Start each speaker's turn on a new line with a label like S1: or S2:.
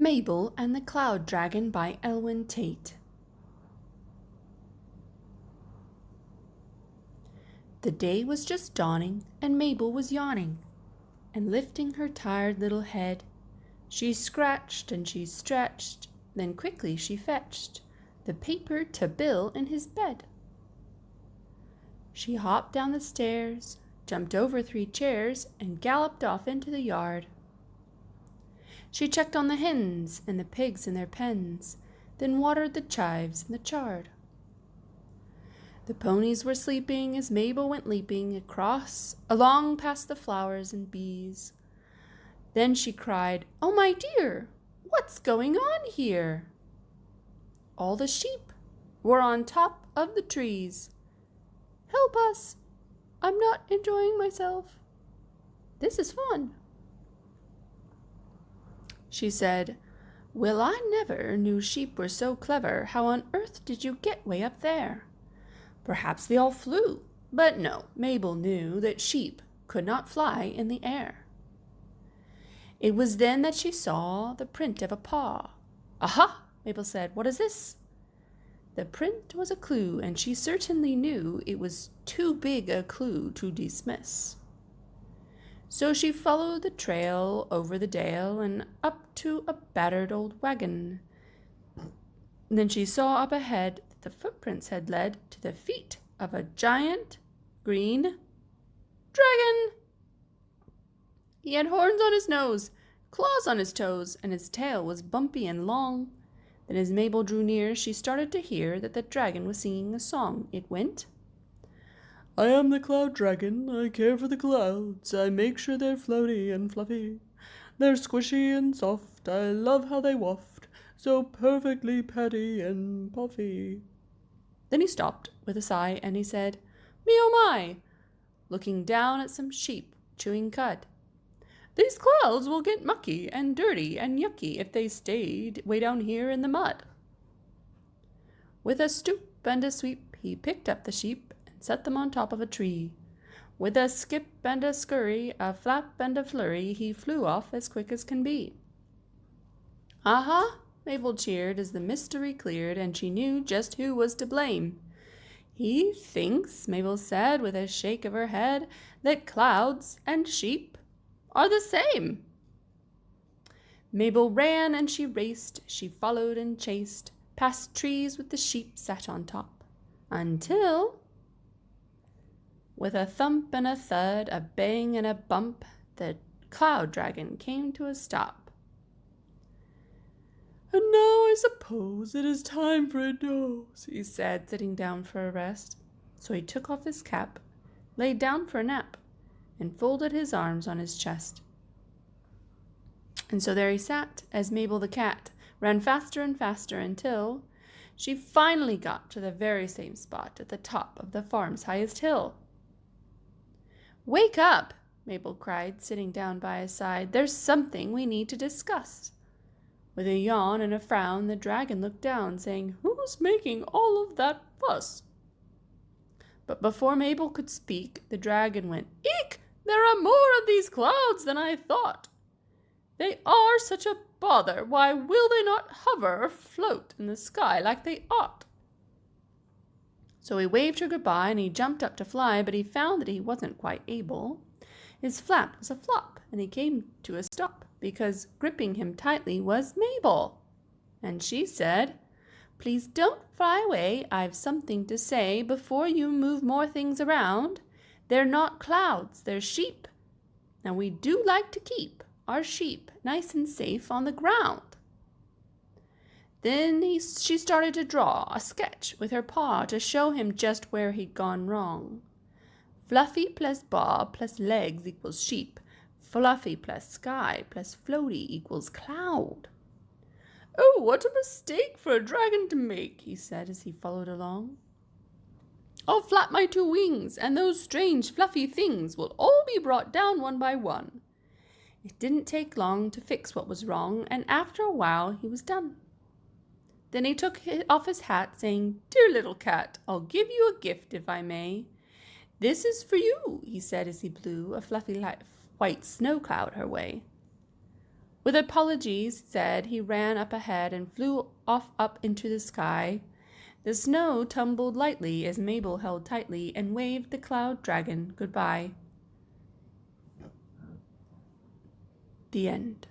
S1: Mabel and the Cloud Dragon by Elwyn Tate. The day was just dawning, and Mabel was yawning, and lifting her tired little head, she scratched and she stretched, then quickly she fetched the paper to Bill in his bed. She hopped down the stairs, jumped over 3 chairs, and galloped off into the yard. She checked on the hens and the pigs in their pens, then watered the chives in the chard. The ponies were sleeping as Mabel went leaping across, along past the flowers and bees. Then she cried, "Oh, my dear, what's going on here?" All the sheep were on top of the trees. "Help us! I'm not enjoying myself. This is fun." She said, "Well, I never knew sheep were so clever. How on earth did you get way up there?" Perhaps they all flew, but no, Mabel knew that sheep could not fly in the air. It was then that she saw the print of a paw. "Aha!" Mabel said, "what is this?" The print was a clue, and she certainly knew it was too big a clue to dismiss. So she followed the trail over the dale and up to a battered old wagon. Then she saw up ahead that the footprints had led to the feet of a giant green dragon. He had horns on his nose, claws on his toes, and his tail was bumpy and long. Then as Mabel drew near, she started to hear that the dragon was singing a song. It went, "I am the Cloud Dragon, I care for the clouds, I make sure they're floaty and fluffy. They're squishy and soft, I love how they waft, so perfectly patty and puffy." Then he stopped with a sigh and he said, "Me oh my," looking down at some sheep chewing cud. "These clouds will get mucky and dirty and yucky if they stayed way down here in the mud." With a stoop and a sweep, he picked up the sheep and set them on top of a tree. With a skip and a scurry, a flap and a flurry, he flew off as quick as can be. "Aha!" Mabel cheered as the mystery cleared, and she knew just who was to blame. "He thinks," Mabel said with a shake of her head, "that clouds and sheep are the same." Mabel ran and she raced, she followed and chased, past trees with the sheep sat on top, until, with a thump and a thud, a bang and a bump, the Cloud Dragon came to a stop. "And now I suppose it is time for a doze," he said, sitting down for a rest. So he took off his cap, laid down for a nap, and folded his arms on his chest. And so there he sat, as Mabel the cat ran faster and faster until she finally got to the very same spot at the top of the farm's highest hill. "Wake up!" Mabel cried, sitting down by his side. "There's something we need to discuss." With a yawn and a frown, the dragon looked down, saying, "Who's making all of that fuss?" But before Mabel could speak, the dragon went, "Eek! There are more of these clouds than I thought. They are such a bother. Why will they not hover or float in the sky like they ought?" So he waved her goodbye and he jumped up to fly, but he found that he wasn't quite able. His flap was a flop, and he came to a stop, because gripping him tightly was Mabel. And she said, "Please don't fly away. I've something to say before you move more things around. They're not clouds, they're sheep. Now we do like to keep our sheep nice and safe on the ground." Then she started to draw a sketch with her paw to show him just where he'd gone wrong. Fluffy plus bob plus legs equals sheep. Fluffy plus sky plus floaty equals cloud. "Oh, what a mistake for a dragon to make," he said as he followed along. "I'll flap my 2 wings, and those strange fluffy things will all be brought down one by one." It didn't take long to fix what was wrong, and after a while he was done. Then he took off his hat, saying, "Dear little cat, I'll give you a gift if I may. This is for you," he said as he blew a fluffy white snow cloud her way. With apologies said, he ran up ahead and flew off up into the sky. The snow tumbled lightly as Mabel held tightly and waved the cloud dragon goodbye. The end.